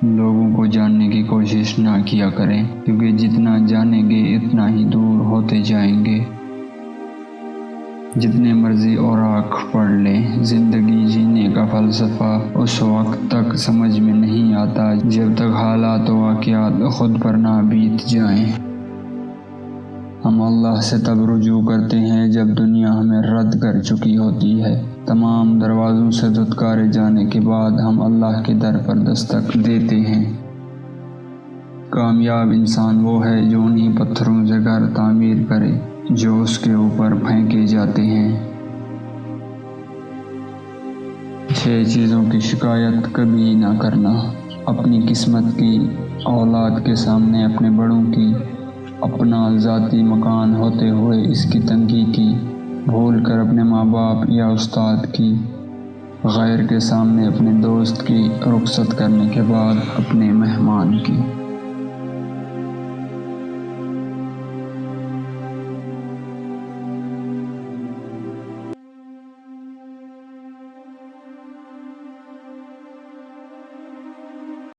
لوگوں کو جاننے کی کوشش نہ کیا کریں، کیونکہ جتنا جانیں گے اتنا ہی دور ہوتے جائیں گے۔ جتنے مرضی اوراق پڑھ لیں، زندگی جینے کا فلسفہ اس وقت تک سمجھ میں نہیں آتا جب تک حالات و واقعات خود پر نہ بیت جائیں۔ ہم اللہ سے تب رجوع کرتے ہیں جب دنیا ہمیں رد کر چکی ہوتی ہے۔ تمام دروازوں سے دھتکارے جانے کے بعد ہم اللہ کے در پر دستک دیتے ہیں۔ کامیاب انسان وہ ہے جو انہی پتھروں سے گھر تعمیر کرے جو اس کے اوپر پھینکے جاتے ہیں۔ 6 چیزوں کی شکایت کبھی نہ کرنا: اپنی قسمت کی، اولاد کے سامنے اپنے بڑوں کی، اپنا ذاتی مکان ہوتے ہوئے اس کی تنگی کی، بھول کر اپنے ماں باپ یا استاد کی، غیر کے سامنے اپنے دوست کی، رخصت کرنے کے بعد اپنے مہمان کی۔